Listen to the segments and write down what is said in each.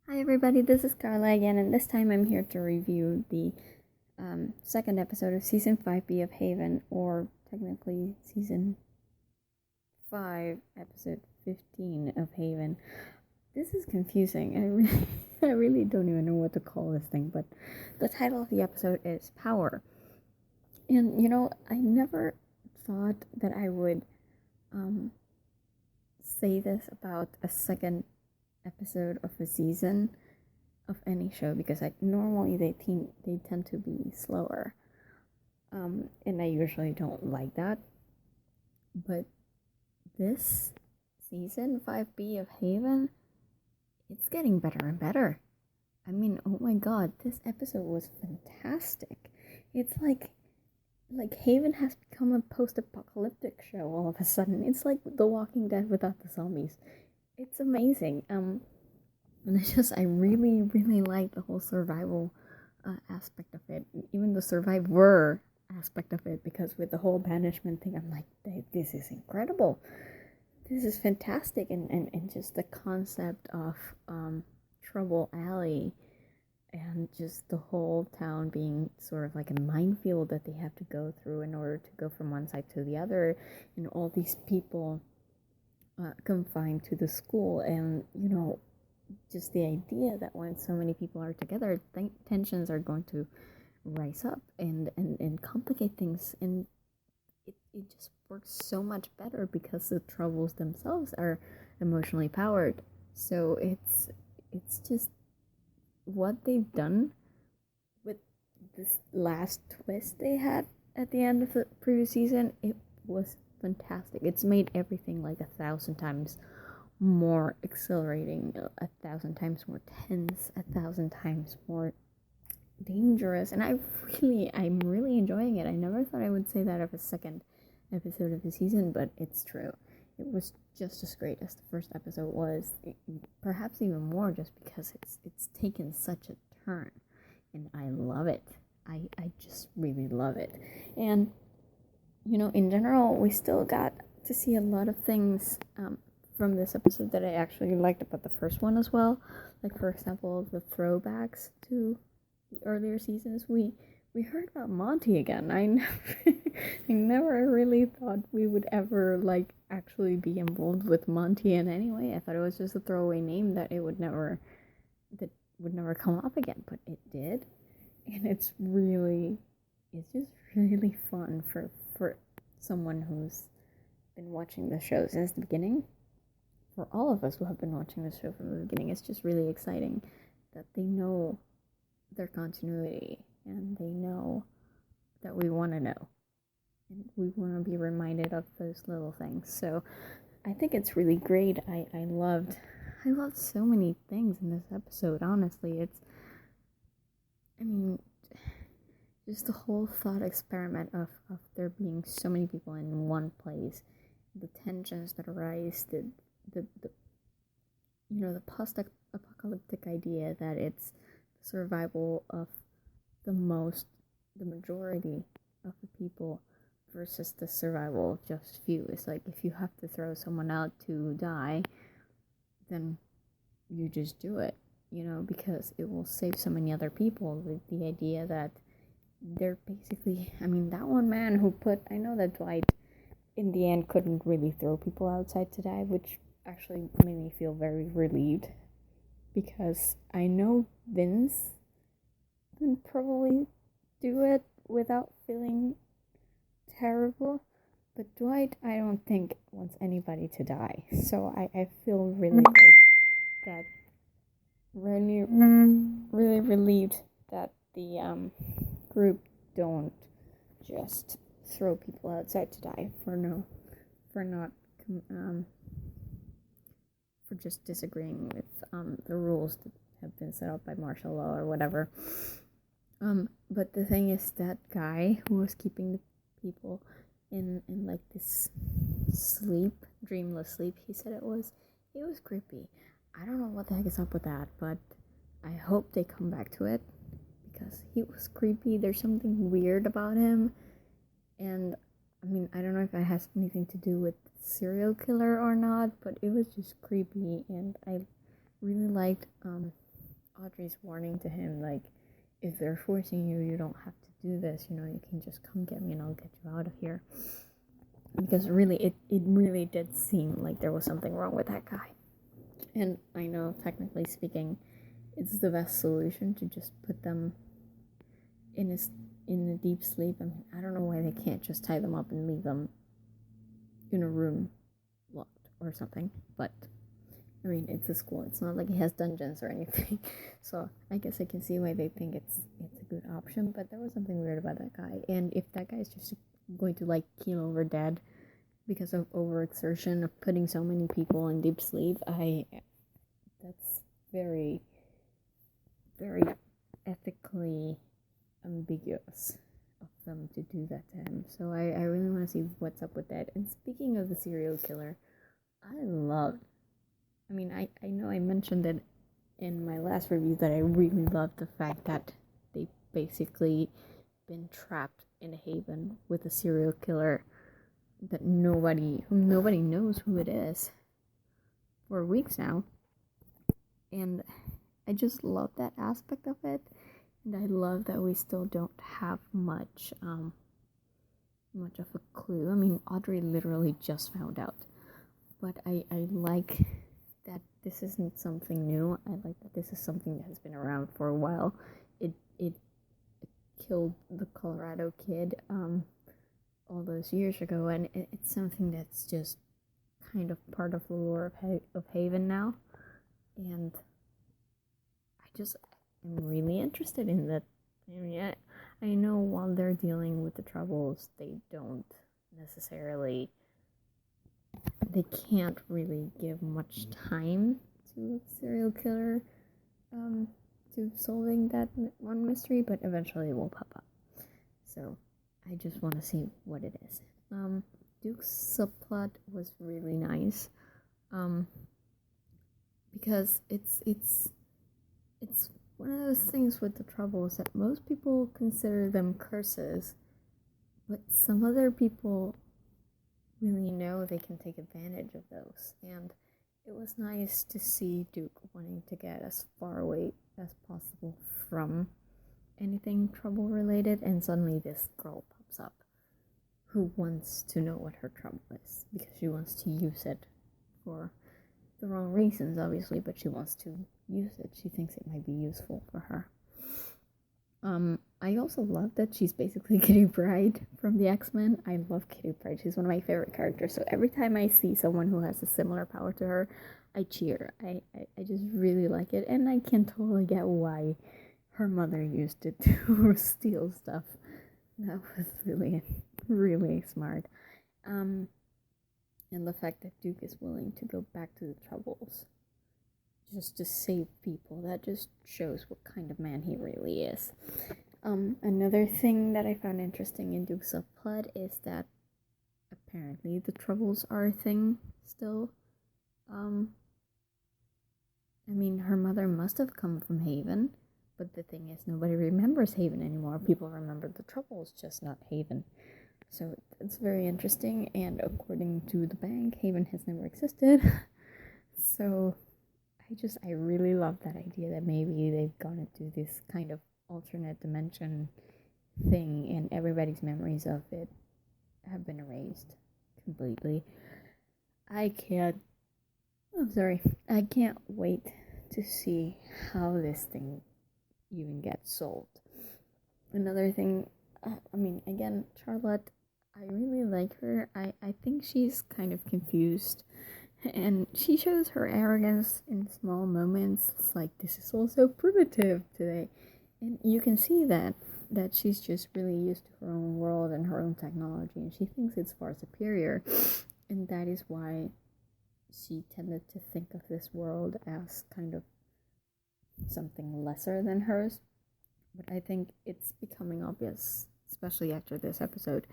Hi everybody, this is Carla again, and this time I'm here to review the second episode of Season 5B of Haven, or technically Season 5, Episode 15 of Haven. This is confusing. I really don't even know what to call this thing, but the title of the episode is Power. And, I never thought that I would say this about a second episode of a season of any show, because normally they tend to be slower, and I usually don't like that. But this season 5B of Haven, it's getting better and better. I mean, oh my god, this episode was fantastic. It's like Haven has become a post-apocalyptic show all of a sudden. It's like The Walking Dead without the zombies. It's amazing. And I really, really like the whole survival aspect of it, even the survivor aspect of it, because with the whole banishment thing, I'm like, this is incredible. This is fantastic. And just the concept of Trouble Alley, and just the whole town being sort of like a minefield that they have to go through in order to go from one side to the other, and all these people confined to the school, and just the idea that when so many people are together, tensions are going to rise up and complicate things, and it just works so much better because the troubles themselves are emotionally powered. So it's just what they've done with this last twist they had at the end of the previous season. It was fantastic. It's made everything like 1,000 times more exhilarating, 1,000 times more tense, 1,000 times more dangerous, and I'm really enjoying it. I never thought I would say that of a second episode of the season, but it's true. It was just as great as the first episode was, perhaps even more, just because it's taken such a turn, and I love it. I just really love it. And in general, we still got to see a lot of things from this episode that I actually liked about the first one as well. Like, for example, the throwbacks to the earlier seasons. We heard about Monty again. I never really thought we would ever actually be involved with Monty in any way. I thought it was just a throwaway name that would never come up again, but it did. And it's just really fun for someone who's been watching the show since the beginning. For all of us who have been watching the show from the beginning, it's just really exciting that they know their continuity, and they know that we want to know, and we want to be reminded of those little things. So I think it's really great. I loved so many things in this episode. Honestly, just the whole thought experiment of there being so many people in one place, the tensions that arise, the post-apocalyptic idea that it's the survival of the majority of the people versus the survival of just few. It's like, if you have to throw someone out to die, then you just do it, because it will save so many other people. The idea that they're basically, that one man who I know that Dwight in the end couldn't really throw people outside to die, which actually made me feel very relieved, because I know Vince can probably do it without feeling terrible, but Dwight, I don't think wants anybody to die. So I feel really really relieved that the group don't just throw people outside to die for just disagreeing with the rules that have been set up by martial law or whatever. But the thing is, that guy who was keeping the people in like this dreamless sleep, he said it was creepy. I don't know what the heck is up with that, but I hope they come back to it, because he was creepy. There's something weird about him, and I don't know if it has anything to do with serial killer or not, but it was just creepy, and I really liked Audrey's warning to him, like, if they're forcing you, you don't have to do this, you can just come get me and I'll get you out of here. Because really, it really did seem like there was something wrong with that guy. And I know, technically speaking, it's the best solution to just put them in a deep sleep. I mean, I don't know why they can't just tie them up and leave them in a room locked or something. But, I mean, it's a school. It's not like it has dungeons or anything. So, I guess I can see why they think it's a good option. But there was something weird about that guy. And if that guy is just going to, like, keel over dead because of overexertion of putting so many people in deep sleep, that's very, very ethically ambiguous of them to do that to him. So I really want to see what's up with that. And speaking of the serial killer, I know I mentioned it in my last review that I really loved the fact that they basically been trapped in a haven with a serial killer that nobody knows who it is for weeks now. And I just love that aspect of it. And I love that we still don't have much of a clue. I mean, Audrey literally just found out. But I like that this isn't something new. I like that this is something that has been around for a while. It killed the Colorado kid all those years ago, and it's something that's just kind of part of the lore of Haven now. And I'm really interested in that. I mean, I know while they're dealing with the troubles, they can't really give much time to a serial killer, to solving that one mystery, but eventually it will pop up. So, I just want to see what it is. Duke's subplot was really nice, because it's one of those things with the troubles that most people consider them curses, but some other people really know they can take advantage of those. And it was nice to see Duke wanting to get as far away as possible from anything trouble related, and suddenly this girl pops up who wants to know what her trouble is because she wants to use it for the wrong reasons, obviously, but she wants to use it. She thinks it might be useful for her. I also love that she's basically Kitty Pryde from the X-Men. I love Kitty Pryde. She's one of my favorite characters. So every time I see someone who has a similar power to her, I cheer. I just really like it, and I can totally get why her mother used it to steal stuff. That was really, really smart. And the fact that Duke is willing to go back to the troubles just to save people, that just shows what kind of man he really is. Another thing that I found interesting in Duke's subplot is that apparently the troubles are a thing still. I mean, her mother must have come from Haven, but the thing is, nobody remembers Haven anymore. People remember the troubles, just not Haven. So it's very interesting, and according to the bank, Haven has never existed. So I really love that idea that maybe they've gone into this kind of alternate dimension thing, and everybody's memories of it have been erased completely. I can't wait to see how this thing even gets solved. Another thing, again, Charlotte, I really like her. I think she's kind of confused, and she shows her arrogance in small moments. It's like, this is all so primitive today, and you can see that she's just really used to her own world and her own technology, and she thinks it's far superior, and that is why she tended to think of this world as kind of something lesser than hers. But I think it's becoming obvious, especially after this episode,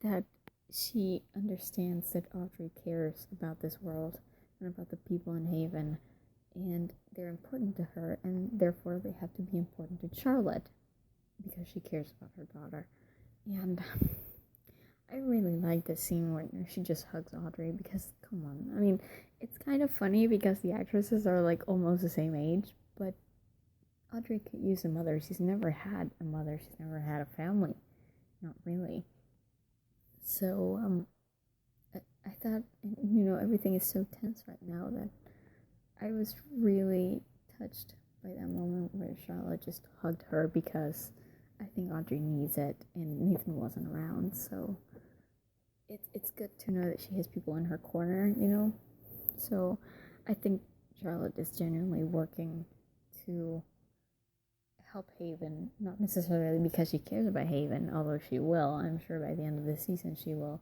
that she understands that Audrey cares about this world and about the people in Haven, and they're important to her, and therefore they have to be important to Charlotte because she cares about her daughter. And I really like this scene where she just hugs Audrey, because, come on, it's kind of funny because the actresses are like almost the same age, but Audrey could use a mother. She's never had a mother. She's never had a family. Not really. So, I thought, everything is so tense right now that I was really touched by that moment where Charlotte just hugged her because I think Audrey needs it and Nathan wasn't around. So, it's good to know that she has people in her corner, So, I think Charlotte is genuinely working to help Haven, not necessarily because she cares about Haven, although she will. I'm sure by the end of the season she will.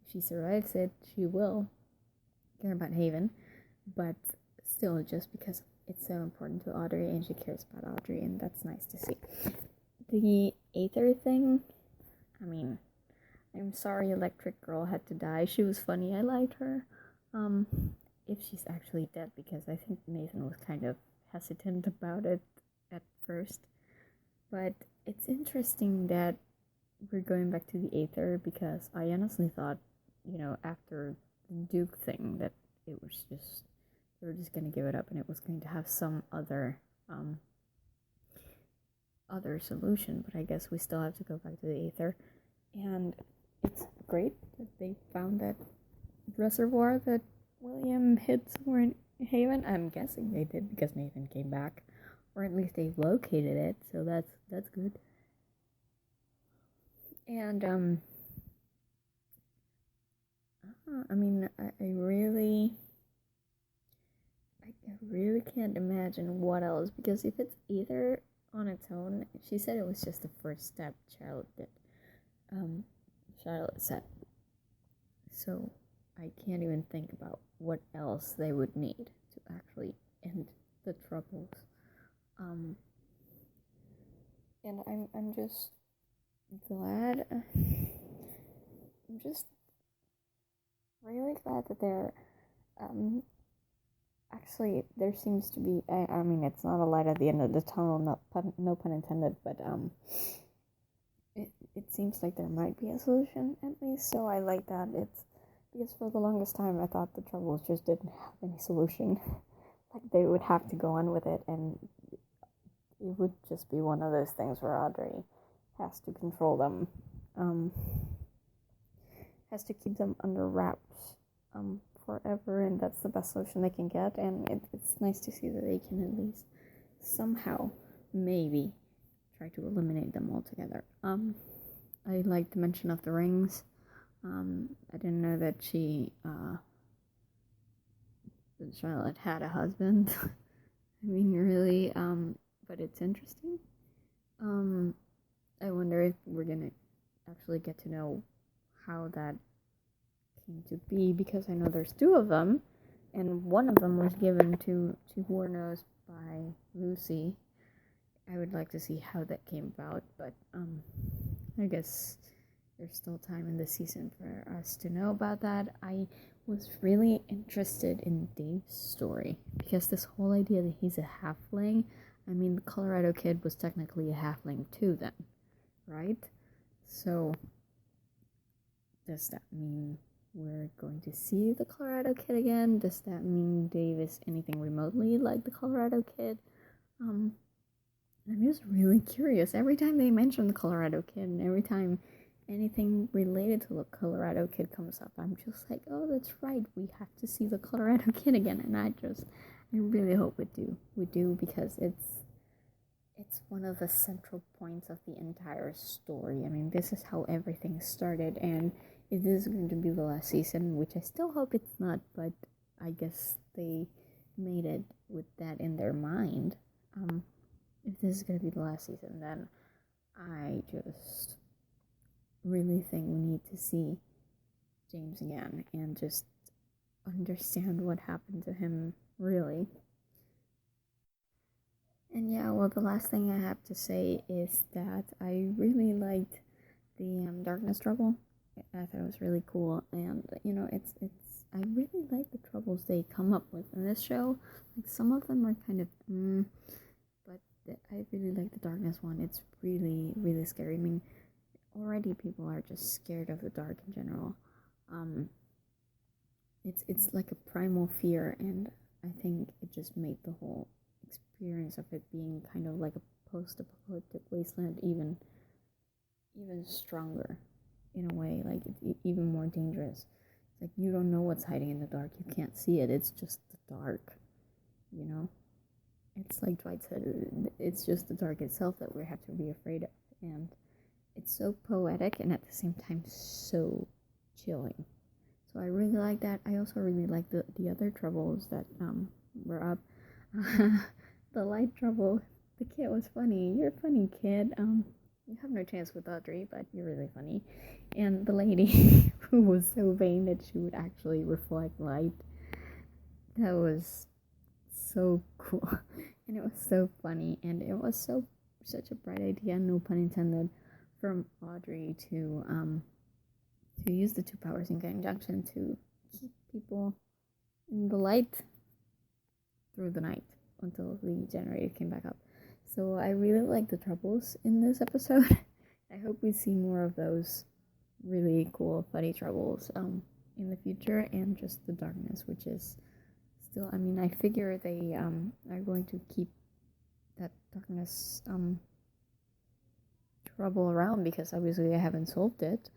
If she survives it, she will care about Haven, but still just because it's so important to Audrey and she cares about Audrey, and that's nice to see. The Aether thing, I mean, I'm sorry Electric Girl had to die. She was funny. I liked her. If she's actually dead, because I think Nathan was kind of hesitant about it at first. But it's interesting that we're going back to the Aether, because I honestly thought, after the Duke thing, that it was just, they were just going to give it up and it was going to have some other solution. But I guess we still have to go back to the Aether. And it's great that they found that reservoir that William hid somewhere in Haven. I'm guessing they did because Nathan came back. Or at least they've located it, so that's good. And I really can't imagine what else, because if it's either on its own, she said it was just the first step. Charlotte said. So I can't even think about what else they would need to actually end the troubles. And I'm just glad. I'm just really glad that they're actually, there seems to be. I mean, it's not a light at the end of the tunnel. No pun intended. But it seems like there might be a solution at least. So I like that. It's because for the longest time I thought the troubles just didn't have any solution. Like they would have to go on with it, and it would just be one of those things where Audrey has to control them, has to keep them under wraps forever, and that's the best solution they can get. And it's nice to see that they can at least somehow, maybe, try to eliminate them altogether. I like the mention of the rings. I didn't know that that Charlotte had a husband. I mean, really, but it's interesting. I wonder if we're gonna actually get to know how that came to be, because I know there's two of them, and one of them was given to Hornos by Lucy. I would like to see how that came about, but I guess there's still time in the season for us to know about that. I was really interested in Dave's story, because this whole idea that he's a halfling, I mean, the Colorado kid was technically a halfling too then, right? So, does that mean we're going to see the Colorado kid again? Does that mean Dave is anything remotely like the Colorado kid? I'm just really curious. Every time they mention the Colorado kid, and every time anything related to the Colorado kid comes up, I'm just like, oh, that's right, we have to see the Colorado kid again. And I really hope we do, because it's one of the central points of the entire story. I mean, this is how everything started, and if this is going to be the last season, which I still hope it's not, but I guess they made it with that in their mind. If this is going to be the last season, then I just really think we need to see James again and just understand what happened to him, really. And yeah, well, the last thing I have to say is that I really liked the darkness trouble. I thought it was really cool, and it's I really like the troubles they come up with in this show. Like, some of them are kind of but I really like the darkness one. It's really, really scary. I mean, already people are just scared of the dark in general. It's like a primal fear, and I think it just made the whole experience of it being kind of like a post-apocalyptic wasteland even stronger in a way, like it's even more dangerous. It's like you don't know what's hiding in the dark. You can't see it. It's just the dark, you know? It's like Dwight said, it's just the dark itself that we have to be afraid of. And it's so poetic and at the same time so chilling. So I really like that. I also really like the other troubles that were up. The light trouble. The kid was funny. You're a funny kid. You have no chance with Audrey, but you're really funny. And the lady who was so vain that she would actually reflect light. That was so cool. And it was so funny. And it was such a bright idea, no pun intended, from Audrey to use the two powers in conjunction to keep people in the light through the night until the generator came back up. So I really like the troubles in this episode. I hope we see more of those really cool, funny troubles in the future, and just the darkness, which is still, I mean, I figure they are going to keep that darkness trouble around because obviously I haven't solved it.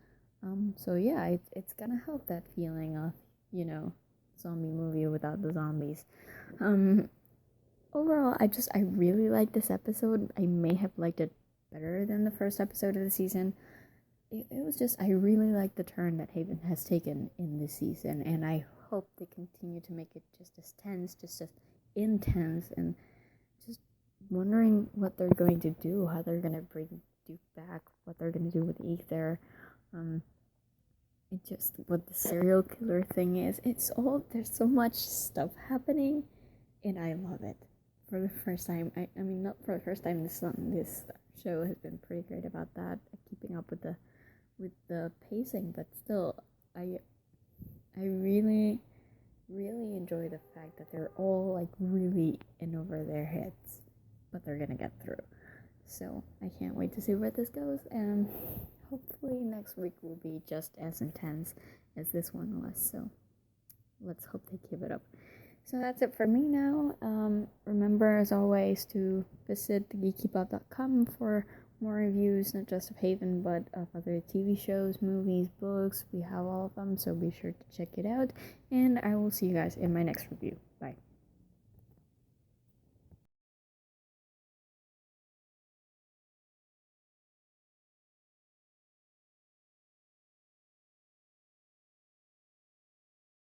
So yeah, it's gonna help that feeling of, zombie movie without the zombies. Overall, I really like this episode. I may have liked it better than the first episode of the season. It was just, I really like the turn that Haven has taken in this season, and I hope they continue to make it just as tense, just as intense, and just wondering what they're going to do, how they're going to bring Duke back, what they're going to do with Ether, just what the serial killer thing is. There's so much stuff happening, and I love it. For the first time, I mean, not for the first time, this show has been pretty great about that, keeping up with the pacing, but still, I really, really enjoy the fact that they're all like really in over their heads, but they're gonna get through. So I can't wait to see where this goes, and hopefully next week will be just as intense as this one was. So let's hope they keep it up. So that's it for me now. Remember, as always, to visit geekypub.com for more reviews, not just of Haven, but of other TV shows, movies, books. We have all of them, so be sure to check it out. And I will see you guys in my next review. Bye.